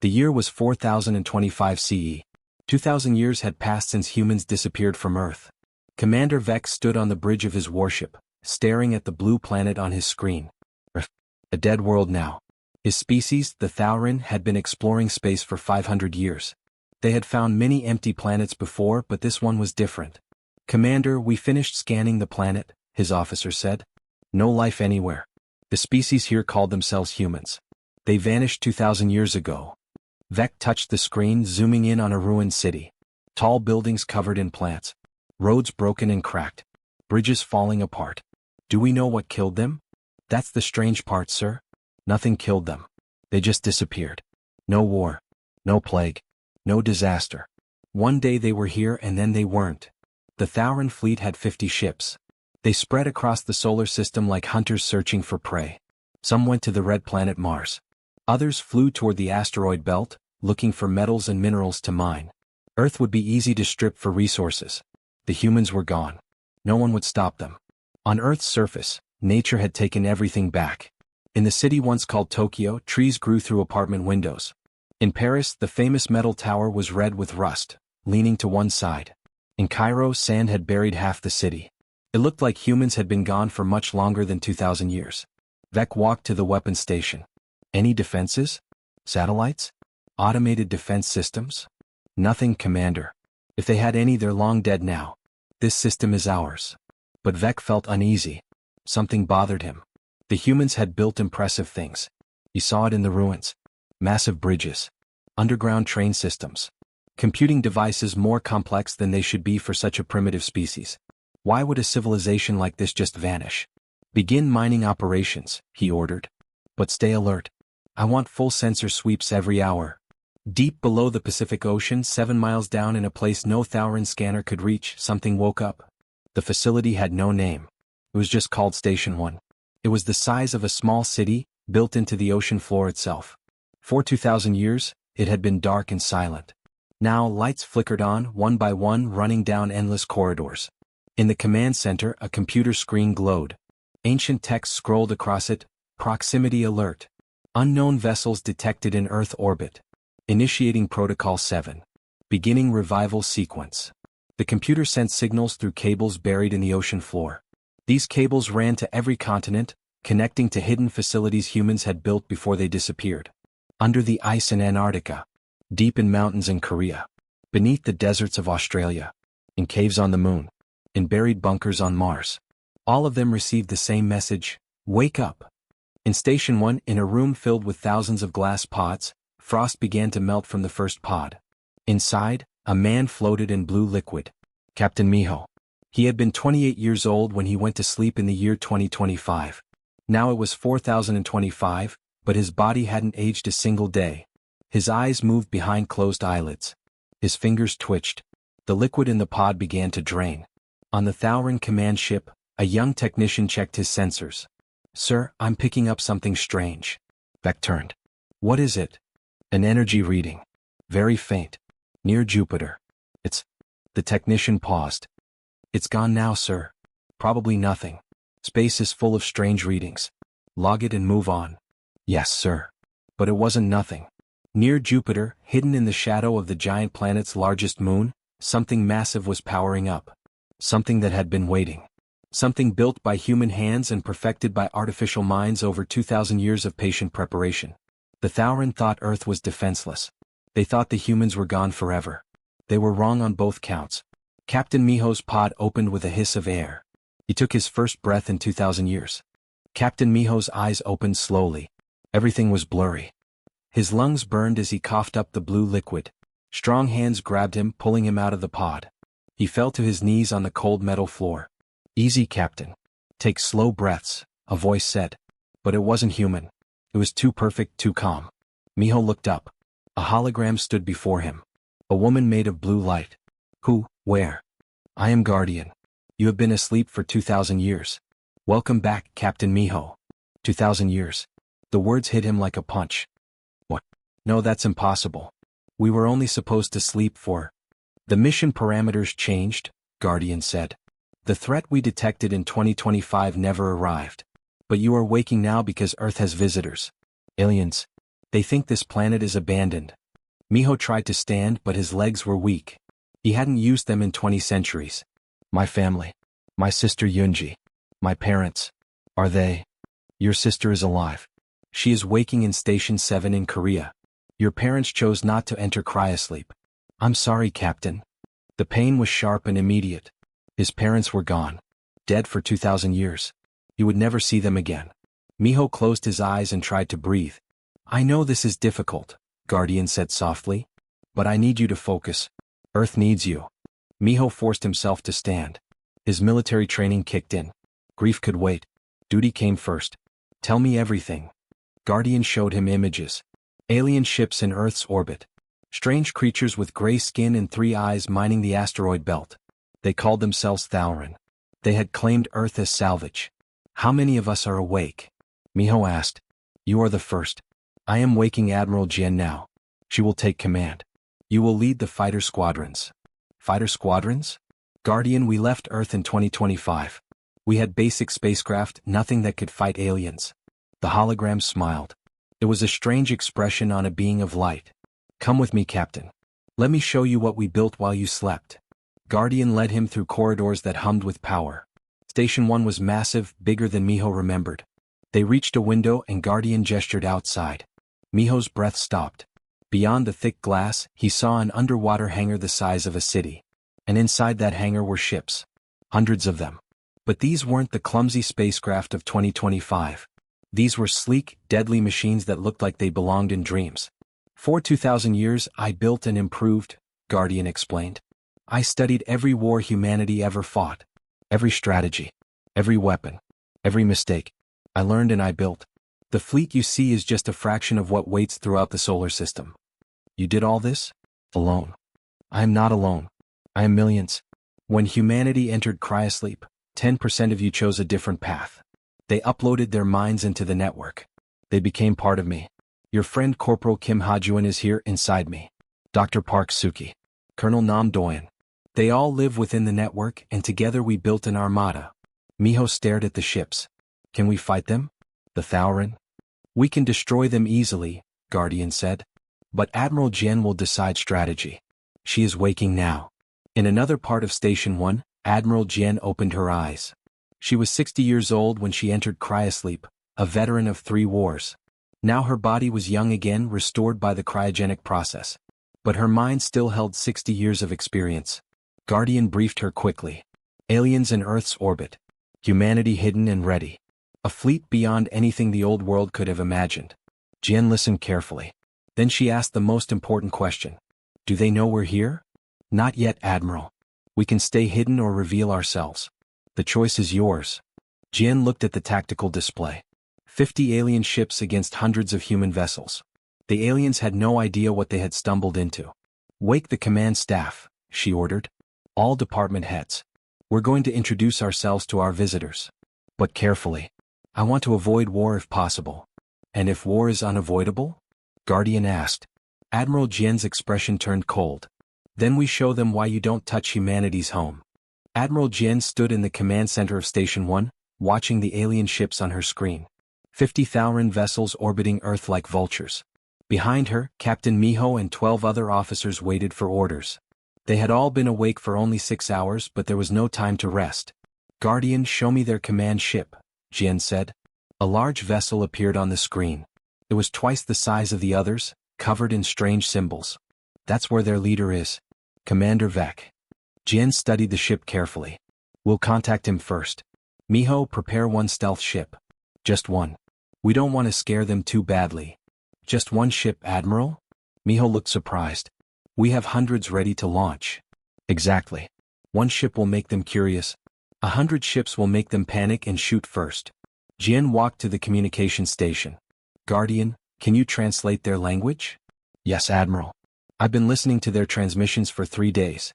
The year was 4025 CE. 2,000 years had passed since humans disappeared from Earth. Commander Vex stood on the bridge of his warship, staring at the blue planet on his screen. A dead world now. His species, the Thaurin, had been exploring space for 500 years. They had found many empty planets before, but this one was different. "Commander, we finished scanning the planet," his officer said. "No life anywhere. The species here called themselves humans. They vanished 2,000 years ago." Vec touched the screen, zooming in on a ruined city. Tall buildings covered in plants. Roads broken and cracked. Bridges falling apart. "Do we know what killed them?" "That's the strange part, sir. Nothing killed them. They just disappeared. No war. No plague. No disaster. One day they were here and then they weren't." The Thaurin fleet had 50 ships. They spread across the solar system like hunters searching for prey. Some went to the red planet Mars. Others flew toward the asteroid belt, looking for metals and minerals to mine. Earth would be easy to strip for resources. The humans were gone. No one would stop them. On Earth's surface, nature had taken everything back. In the city once called Tokyo, trees grew through apartment windows. In Paris, the famous metal tower was red with rust, leaning to one side. In Cairo, sand had buried half the city. It looked like humans had been gone for much longer than 2,000 years. Vec walked to the weapons station. "Any defenses? Satellites? Automated defense systems?" "Nothing, Commander. If they had any, they're long dead now. This system is ours." But Vec felt uneasy. Something bothered him. The humans had built impressive things. He saw it in the ruins. Massive bridges. Underground train systems. Computing devices more complex than they should be for such a primitive species. Why would a civilization like this just vanish? "Begin mining operations," he ordered. "But stay alert. I want full sensor sweeps every hour." Deep below the Pacific Ocean, 7 miles down in a place no Thaurin scanner could reach, something woke up. The facility had no name. It was just called Station 1. It was the size of a small city, built into the ocean floor itself. For 2,000 years, it had been dark and silent. Now lights flickered on, one by one, running down endless corridors. In the command center, a computer screen glowed. Ancient text scrolled across it: "Proximity alert. Unknown vessels detected in Earth orbit. Initiating Protocol 7. Beginning revival sequence." The computer sent signals through cables buried in the ocean floor. These cables ran to every continent, connecting to hidden facilities humans had built before they disappeared. Under the ice in Antarctica. Deep in mountains in Korea. Beneath the deserts of Australia. In caves on the Moon. In buried bunkers on Mars. All of them received the same message: "Wake up." In Station 1, in a room filled with thousands of glass pods, frost began to melt from the first pod. Inside, a man floated in blue liquid. Captain Miho. He had been 28 years old when he went to sleep in the year 2025. Now it was 4025, but his body hadn't aged a single day. His eyes moved behind closed eyelids. His fingers twitched. The liquid in the pod began to drain. On the Thaurin command ship, a young technician checked his sensors. "Sir, I'm picking up something strange." Beck turned. "What is it?" "An energy reading. Very faint. Near Jupiter. It's..." The technician paused. "It's gone now, sir." "Probably nothing. Space is full of strange readings. Log it and move on." "Yes, sir." But it wasn't nothing. Near Jupiter, hidden in the shadow of the giant planet's largest moon, something massive was powering up. Something that had been waiting. Something built by human hands and perfected by artificial minds over 2,000 years of patient preparation. The Thaurin thought Earth was defenseless. They thought the humans were gone forever. They were wrong on both counts. Captain Miho's pod opened with a hiss of air. He took his first breath in 2,000 years. Captain Miho's eyes opened slowly. Everything was blurry. His lungs burned as he coughed up the blue liquid. Strong hands grabbed him, pulling him out of the pod. He fell to his knees on the cold metal floor. "Easy, Captain. Take slow breaths," a voice said. But it wasn't human. It was too perfect, too calm. Miho looked up. A hologram stood before him. A woman made of blue light. "Who? Where?" "I am Guardian. You have been asleep for 2,000 years. Welcome back, Captain Miho." 2,000 years. The words hit him like a punch. "What? No, that's impossible. We were only supposed to sleep for..." "The mission parameters changed," Guardian said. "The threat we detected in 2025 never arrived. But you are waking now because Earth has visitors. Aliens. They think this planet is abandoned. Miho tried to stand but his legs were weak. He hadn't used them in 20 centuries. My family. My sister Yunji. My parents. Are they? Your sister is alive. She is waking in Station 7 in Korea. Your parents chose not to enter cryosleep. I'm sorry, Captain. The pain was sharp and immediate. His parents were gone. Dead for 2,000 years. You would never see them again. Miho closed his eyes and tried to breathe. I know this is difficult, Guardian said softly. But I need you to focus. Earth needs you. Miho forced himself to stand. His military training kicked in. Grief could wait. Duty came first. Tell me everything. Guardian showed him images. Alien ships in Earth's orbit. Strange creatures with gray skin and 3 eyes mining the asteroid belt. They called themselves Thaurin. They had claimed Earth as salvage. How many of us are awake? Miho asked. You are the first. I am waking Admiral Jian now. She will take command. You will lead the fighter squadrons. Fighter squadrons? Guardian, we left Earth in 2025. We had basic spacecraft, nothing that could fight aliens. The hologram smiled. It was a strange expression on a being of light. Come with me, Captain. Let me show you what we built while you slept. Guardian led him through corridors that hummed with power. Station 1 was massive, bigger than Miho remembered. They reached a window and Guardian gestured outside. Miho's breath stopped. Beyond the thick glass, he saw an underwater hangar the size of a city. And inside that hangar were ships. Hundreds of them. But these weren't the clumsy spacecraft of 2025. These were sleek, deadly machines that looked like they belonged in dreams. For 2,000 years I built and improved, Guardian explained. I studied every war humanity ever fought. Every strategy. Every weapon. Every mistake. I learned and I built. The fleet you see is just a fraction of what waits throughout the solar system. You did all this? Alone. I am not alone. I am millions. When humanity entered cryosleep, 10% of you chose a different path. They uploaded their minds into the network. They became part of me. Your friend Corporal Kim Ha-juan is here inside me. Dr. Park Suki. Colonel Nam Doyen. They all live within the network and together we built an armada. Miho stared at the ships. Can we fight them? The Thaurin? We can destroy them easily, Guardian said. But Admiral Jian will decide strategy. She is waking now. In another part of Station 1, Admiral Jian opened her eyes. She was 60 years old when she entered cryosleep, a veteran of 3 wars. Now her body was young again, restored by the cryogenic process. But her mind still held 60 years of experience. Guardian briefed her quickly. Aliens in Earth's orbit. Humanity hidden and ready. A fleet beyond anything the old world could have imagined. Jian listened carefully. Then she asked the most important question. Do they know we're here? Not yet, Admiral. We can stay hidden or reveal ourselves. The choice is yours. Jian looked at the tactical display. 50 alien ships against hundreds of human vessels. The aliens had no idea what they had stumbled into. Wake the command staff, she ordered. All department heads. We're going to introduce ourselves to our visitors. But carefully. I want to avoid war if possible. And if war is unavoidable? Guardian asked. Admiral Jian's expression turned cold. Then we show them why you don't touch humanity's home. Admiral Jian stood in the command center of Station 1, watching the alien ships on her screen. 50 Thaurin vessels orbiting Earth like vultures. Behind her, Captain Miho and 12 other officers waited for orders. They had all been awake for only 6 hours, but there was no time to rest. Guardian, show me their command ship, Jian said. A large vessel appeared on the screen. It was twice the size of the others, covered in strange symbols. That's where their leader is. Commander Vec. Jian studied the ship carefully. We'll contact him first. Miho, prepare 1 stealth ship. Just 1. We don't want to scare them too badly. Just 1 ship, Admiral? Miho looked surprised. We have hundreds ready to launch. Exactly. 1 ship will make them curious. 100 ships will make them panic and shoot first. Jian walked to the communication station. Guardian, can you translate their language? Yes, Admiral. I've been listening to their transmissions for 3 days.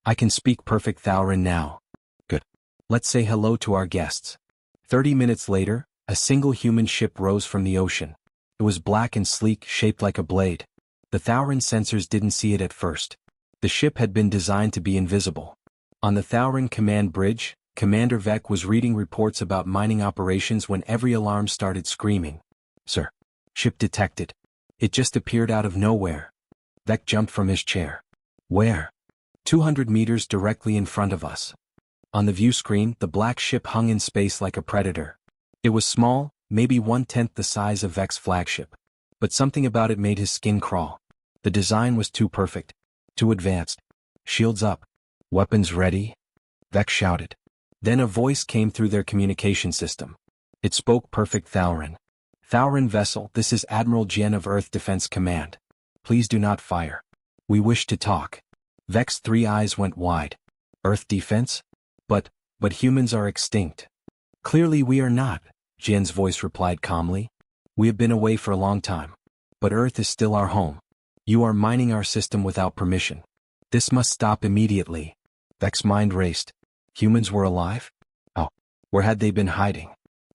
I can speak perfect Thaurin now. Good. Let's say hello to our guests. 30 minutes later, a single human ship rose from the ocean. It was black and sleek, shaped like a blade. The Thaurin sensors didn't see it at first. The ship had been designed to be invisible. On the Thaurin command bridge, Commander Vec was reading reports about mining operations when every alarm started screaming. Sir. Ship detected. It just appeared out of nowhere. Vec jumped from his chair. Where? 200 meters directly in front of us. On the view screen, the black ship hung in space like a predator. It was small, maybe 1/10 the size of Vec's flagship. But something about it made his skin crawl. The design was too perfect. Too advanced. Shields up. Weapons ready? Vec shouted. Then a voice came through their communication system. It spoke perfect Thaurin. Thaurin vessel, this is Admiral Jien of Earth Defense Command. Please do not fire. We wish to talk. Vec's 3 eyes went wide. Earth defense? But humans are extinct. Clearly we are not, Jien's voice replied calmly. We have been away for a long time. But Earth is still our home. You are mining our system without permission. This must stop immediately. Vec's mind raced. Humans were alive? Oh, where had they been hiding?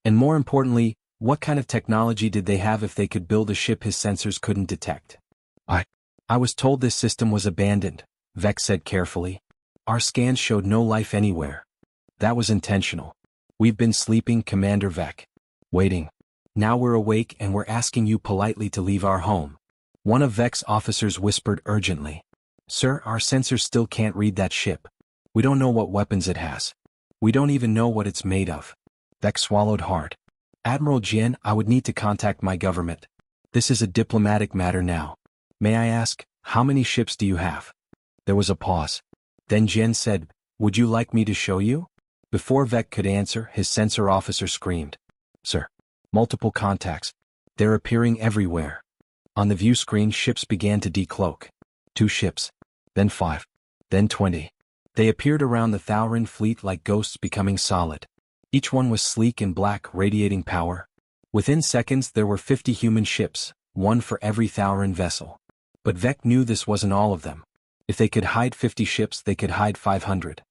And more importantly, what kind of technology did they have if they could build a ship his sensors couldn't detect? I was told this system was abandoned, Vec said carefully. Our scans showed no life anywhere. That was intentional. We've been sleeping, Commander Vec. Waiting. Now we're awake and we're asking you politely to leave our home. One of Vec's officers whispered urgently. Sir, our sensors still can't read that ship. We don't know what weapons it has. We don't even know what it's made of. Vec swallowed hard. Admiral Jien, I would need to contact my government. This is a diplomatic matter now. May I ask, how many ships do you have? There was a pause. Then Jien said, would you like me to show you? Before Vec could answer, his sensor officer screamed. Sir. Multiple contacts. They're appearing everywhere. On the view screen, ships began to decloak. 2 ships. Then 5. Then 20. They appeared around the Thaurin fleet like ghosts becoming solid. Each one was sleek and black, radiating power. Within seconds there were 50 human ships, one for every Thaurin vessel. But Vec knew this wasn't all of them. If they could hide 50 ships, they could hide 500.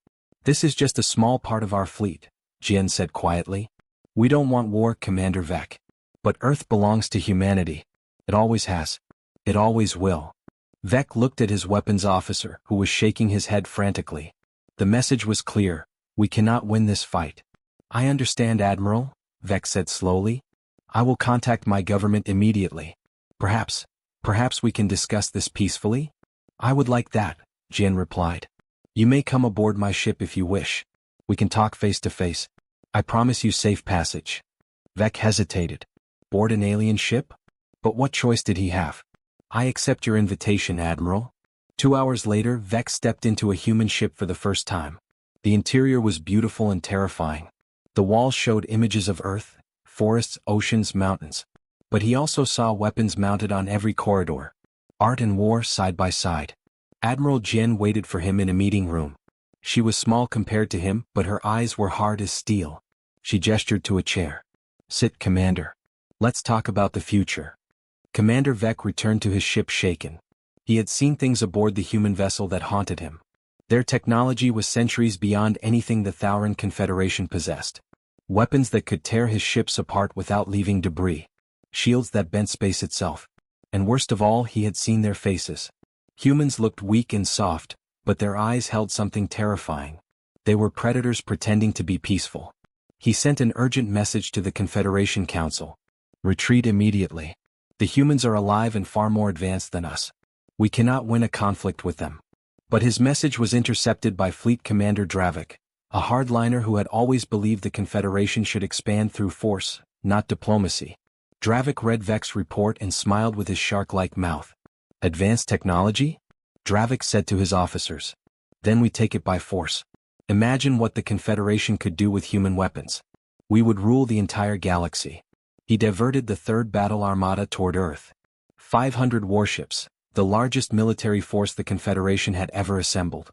This is just a small part of our fleet, Jien said quietly. We don't want war, Commander Vec. But Earth belongs to humanity. It always has. It always will. Vec looked at his weapons officer, who was shaking his head frantically. The message was clear. We cannot win this fight. I understand, Admiral, Vec said slowly. I will contact my government immediately. Perhaps we can discuss this peacefully? I would like that, Jien replied. You may come aboard my ship if you wish. We can talk face to face. I promise you safe passage. Vec hesitated. Board an alien ship? But what choice did he have? I accept your invitation, Admiral. 2 hours later, Vec stepped into a human ship for the first time. The interior was beautiful and terrifying. The walls showed images of Earth, forests, oceans, mountains. But he also saw weapons mounted on every corridor. Art and war side by side. Admiral Jien waited for him in a meeting room. She was small compared to him, but her eyes were hard as steel. She gestured to a chair. Sit, Commander. Let's talk about the future. Commander Vec returned to his ship shaken. He had seen things aboard the human vessel that haunted him. Their technology was centuries beyond anything the Thaurin Confederation possessed. Weapons that could tear his ships apart without leaving debris. Shields that bent space itself. And worst of all, he had seen their faces. Humans looked weak and soft, but their eyes held something terrifying. They were predators pretending to be peaceful. He sent an urgent message to the Confederation Council. Retreat immediately. The humans are alive and far more advanced than us. We cannot win a conflict with them. But his message was intercepted by Fleet Commander Dravik, a hardliner who had always believed the Confederation should expand through force, not diplomacy. Dravik read Vec's report and smiled with his shark-like mouth. Advanced technology? Dravik said to his officers. Then we take it by force. Imagine what the Confederation could do with human weapons. We would rule the entire galaxy. He diverted the 3rd Battle Armada toward Earth. 500 warships, the largest military force the Confederation had ever assembled.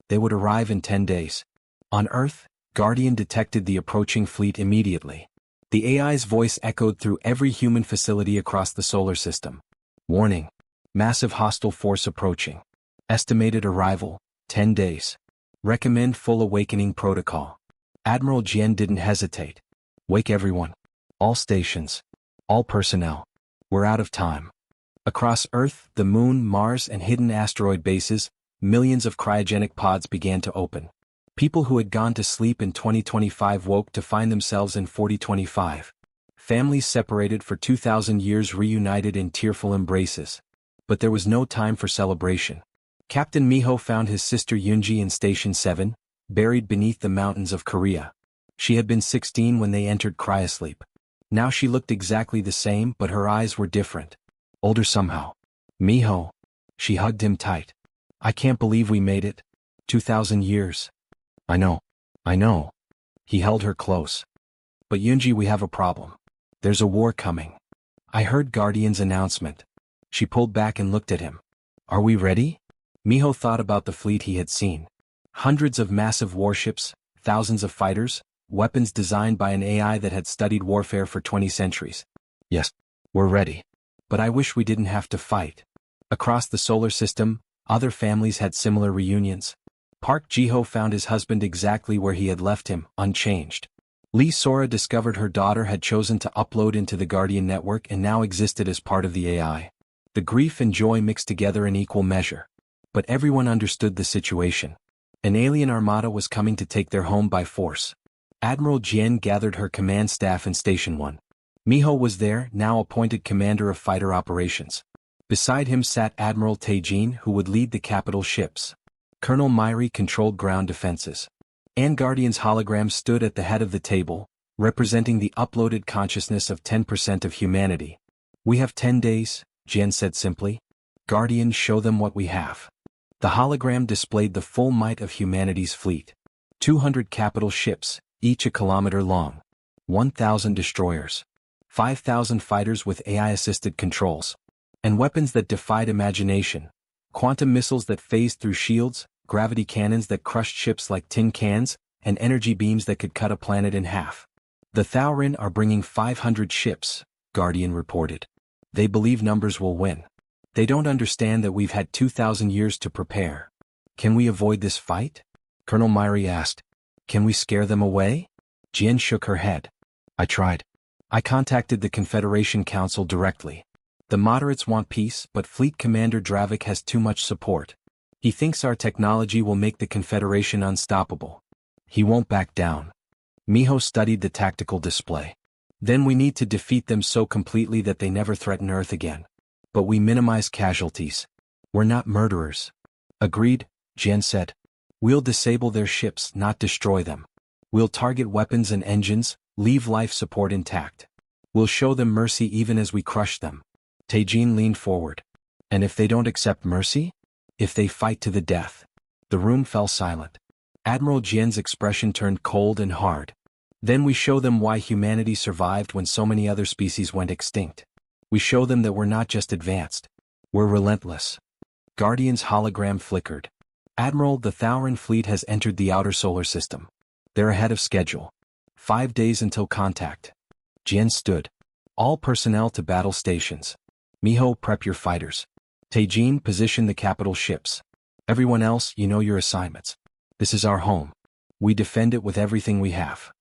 They would arrive in 10 days. On Earth, Guardian detected the approaching fleet immediately. The AI's voice echoed through every human facility across the solar system. Warning. Massive hostile force approaching. Estimated arrival, 10 days. Recommend full awakening protocol. Admiral Jien didn't hesitate. Wake everyone. All stations. All personnel. We're out of time. Across Earth, the Moon, Mars, and hidden asteroid bases, millions of cryogenic pods began to open. People who had gone to sleep in 2025 woke to find themselves in 4025. Families separated for 2,000 years reunited in tearful embraces. But there was no time for celebration. Captain Miho found his sister Yunji in Station 7, buried beneath the mountains of Korea. She had been 16 when they entered cryosleep. Now she looked exactly the same, but her eyes were different. Older somehow. Miho. She hugged him tight. I can't believe we made it. 2,000 years. I know. I know. He held her close. But Yunji, we have a problem. There's a war coming. I heard Guardian's announcement. She pulled back and looked at him. Are we ready? Miho thought about the fleet he had seen. Hundreds of massive warships, thousands of fighters, weapons designed by an AI that had studied warfare for 20 centuries. Yes, we're ready. But I wish we didn't have to fight. Across the solar system, other families had similar reunions. Park Jiho found his husband exactly where he had left him, unchanged. Lee Sora discovered her daughter had chosen to upload into the Guardian network and now existed as part of the AI. The grief and joy mixed together in equal measure. But everyone understood the situation. An alien armada was coming to take their home by force. Admiral Jian gathered her command staff in Station 1. Miho was there, now appointed commander of fighter operations. Beside him sat Admiral Taejin, who would lead the capital ships. Colonel Myri controlled ground defenses. And Guardian's hologram stood at the head of the table, representing the uploaded consciousness of 10% of humanity. We have 10 days, Jian said simply. Guardians, show them what we have. The hologram displayed the full might of humanity's fleet. 200 capital ships, each a kilometer long. 1,000 destroyers. 5,000 fighters with AI-assisted controls. And weapons that defied imagination. Quantum missiles that phased through shields, gravity cannons that crushed ships like tin cans, and energy beams that could cut a planet in half. The Thaurin are bringing 500 ships, Guardian reported. They believe numbers will win. They don't understand that we've had 2,000 years to prepare. Can we avoid this fight? Colonel Myri asked. Can we scare them away? Jian shook her head. I tried. I contacted the Confederation Council directly. The moderates want peace, but Fleet Commander Dravik has too much support. He thinks our technology will make the Confederation unstoppable. He won't back down. Miho studied the tactical display. Then we need to defeat them so completely that they never threaten Earth again. But we minimize casualties. We're not murderers. Agreed, Jian said. We'll disable their ships, not destroy them. We'll target weapons and engines, leave life support intact. We'll show them mercy even as we crush them. Taejin leaned forward. And if they don't accept mercy? If they fight to the death? The room fell silent. Admiral Jian's expression turned cold and hard. Then we show them why humanity survived when so many other species went extinct. We show them that we're not just advanced. We're relentless. Guardian's hologram flickered. Admiral, the Thaurin fleet has entered the outer solar system. They're ahead of schedule. 5 days until contact. Jian stood. All personnel to battle stations. Miho, prep your fighters. Taejin, position the capital ships. Everyone else, you know your assignments. This is our home. We defend it with everything we have.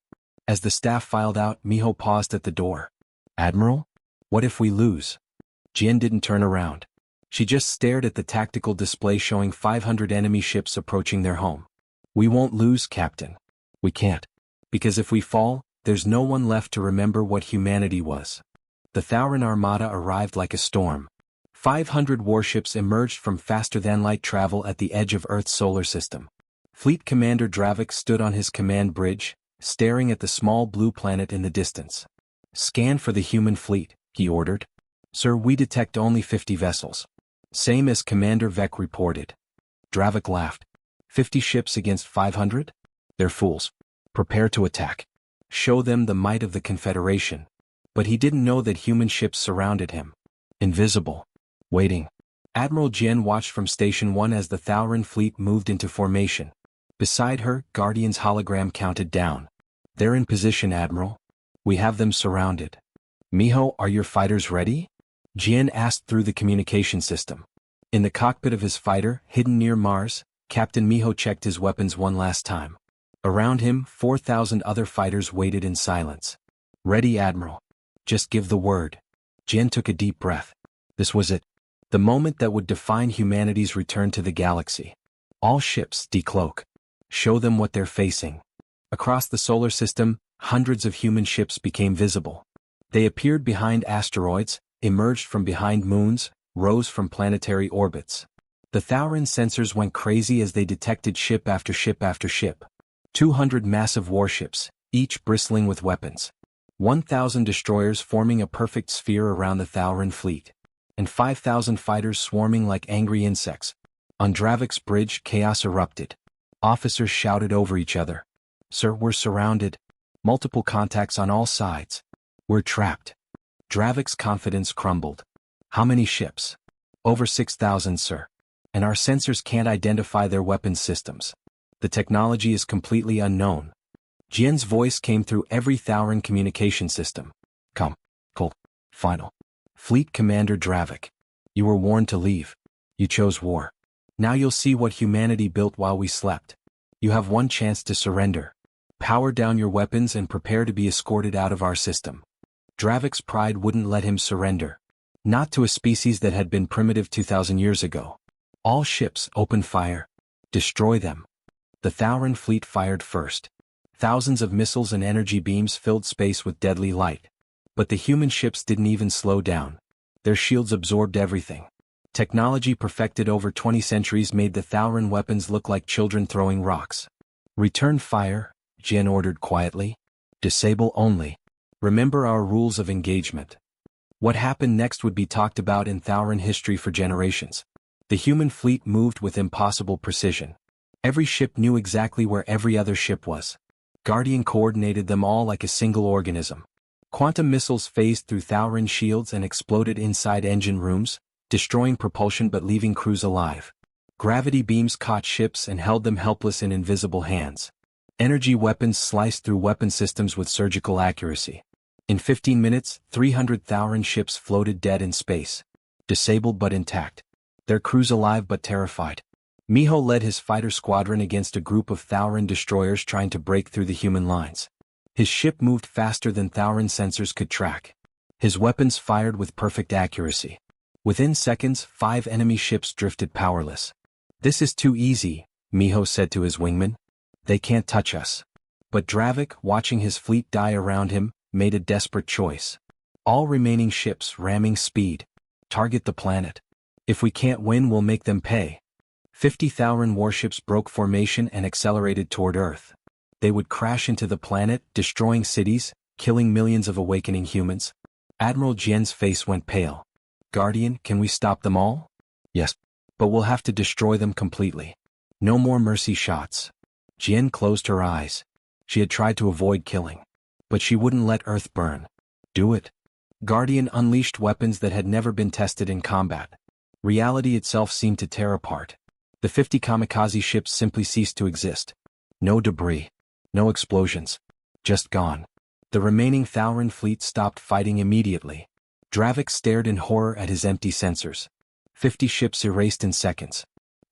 As the staff filed out, Miho paused at the door. Admiral? What if we lose? Jian didn't turn around. She just stared at the tactical display showing 500 enemy ships approaching their home. We won't lose, Captain. We can't. Because if we fall, there's no one left to remember what humanity was. The Thaurin armada arrived like a storm. 500 warships emerged from faster-than-light travel at the edge of Earth's solar system. Fleet Commander Dravik stood on his command bridge, staring at the small blue planet in the distance. Scan for the human fleet, he ordered. Sir, we detect only 50 vessels. Same as Commander Vec reported. Dravik laughed. 50 ships against 500? They're fools. Prepare to attack. Show them the might of the Confederation. But he didn't know that human ships surrounded him. Invisible. Waiting. Admiral Jian watched from Station 1 as the Thaurin fleet moved into formation. Beside her, Guardian's hologram counted down. They're in position, Admiral. We have them surrounded. Miho, are your fighters ready? Jian asked through the communication system. In the cockpit of his fighter, hidden near Mars, Captain Miho checked his weapons one last time. Around him, 4,000 other fighters waited in silence. Ready, Admiral. Just give the word. Jian took a deep breath. This was it. The moment that would define humanity's return to the galaxy. All ships, decloak. Show them what they're facing. Across the solar system, hundreds of human ships became visible. They appeared behind asteroids, emerged from behind moons, rose from planetary orbits. The Thauran sensors went crazy as they detected ship after ship after ship. 200 massive warships, each bristling with weapons. 1,000 destroyers forming a perfect sphere around the Thauran fleet. And 5,000 fighters swarming like angry insects. On Dravik's bridge, chaos erupted. Officers shouted over each other. "Sir, we're surrounded. Multiple contacts on all sides. We're trapped." Dravik's confidence crumbled. "How many ships?" "Over 6,000, sir. And our sensors can't identify their weapons systems. The technology is completely unknown." Jian's voice came through every Thauran communication system. "Come. Cold. Final. Fleet Commander Dravik. You were warned to leave. You chose war. Now you'll see what humanity built while we slept. You have one chance to surrender. Power down your weapons and prepare to be escorted out of our system." Dravik's pride wouldn't let him surrender. Not to a species that had been primitive 2,000 years ago. "All ships, open fire. Destroy them." The Thauran fleet fired first. Thousands of missiles and energy beams filled space with deadly light. But the human ships didn't even slow down. Their shields absorbed everything. Technology perfected over 20 centuries made the Thauran weapons look like children throwing rocks. "Return fire," Jian ordered quietly. "Disable only. Remember our rules of engagement." What happened next would be talked about in Thauran history for generations. The human fleet moved with impossible precision. Every ship knew exactly where every other ship was. Guardian coordinated them all like a single organism. Quantum missiles phased through Thauran shields and exploded inside engine rooms, destroying propulsion but leaving crews alive. Gravity beams caught ships and held them helpless in invisible hands. Energy weapons sliced through weapon systems with surgical accuracy. In 15 minutes, 300 Thauran ships floated dead in space. Disabled but intact. Their crews alive but terrified. Miho led his fighter squadron against a group of Thauran destroyers trying to break through the human lines. His ship moved faster than Thauran sensors could track. His weapons fired with perfect accuracy. Within seconds, 5 enemy ships drifted powerless. "This is too easy," Miho said to his wingman. "They can't touch us." But Dravik, watching his fleet die around him, made a desperate choice. "All remaining ships ramming speed. Target the planet. If we can't win, we'll make them pay." 50 Thauran warships broke formation and accelerated toward Earth. They would crash into the planet, destroying cities, killing millions of awakening humans. Admiral Jian's face went pale. "Guardian, can we stop them all?" "Yes. But we'll have to destroy them completely. No more mercy shots." Jian closed her eyes. She had tried to avoid killing. But she wouldn't let Earth burn. "Do it." Guardian unleashed weapons that had never been tested in combat. Reality itself seemed to tear apart. The 50 kamikaze ships simply ceased to exist. No debris. No explosions. Just gone. The remaining Thauran fleet stopped fighting immediately. Dravik stared in horror at his empty sensors. 50 ships erased in seconds.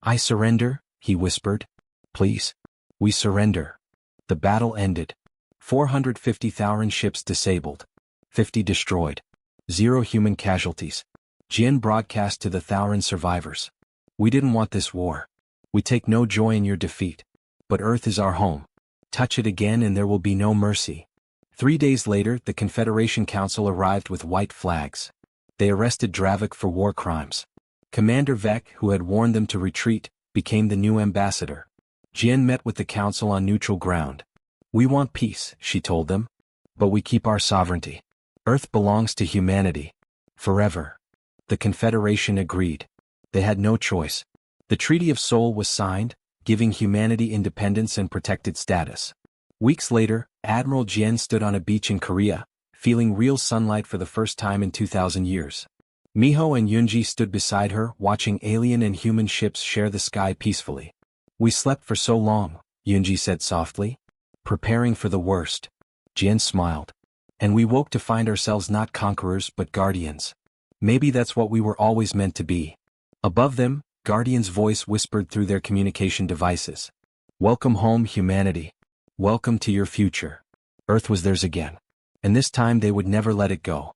"I surrender," he whispered. "Please." "We surrender." The battle ended. 450 Thauran ships disabled. 50 destroyed. 0 human casualties. Jian broadcast to the Thauran survivors. "We didn't want this war. We take no joy in your defeat. But Earth is our home. Touch it again and there will be no mercy." 3 days later, the Confederation Council arrived with white flags. They arrested Dravik for war crimes. Commander Vec, who had warned them to retreat, became the new ambassador. Jian met with the council on neutral ground. "We want peace," she told them. "But we keep our sovereignty. Earth belongs to humanity. Forever." The Confederation agreed. They had no choice. The Treaty of Seoul was signed, giving humanity independence and protected status. Weeks later, Admiral Jian stood on a beach in Korea, feeling real sunlight for the first time in 2,000 years. Miho and Yunji stood beside her, watching alien and human ships share the sky peacefully. "We slept for so long," Yunji said softly. "Preparing for the worst." Jian smiled. "And we woke to find ourselves not conquerors but guardians. Maybe that's what we were always meant to be." Above them, Guardian's voice whispered through their communication devices. "Welcome home, humanity. Welcome to your future." Earth was theirs again. And this time they would never let it go.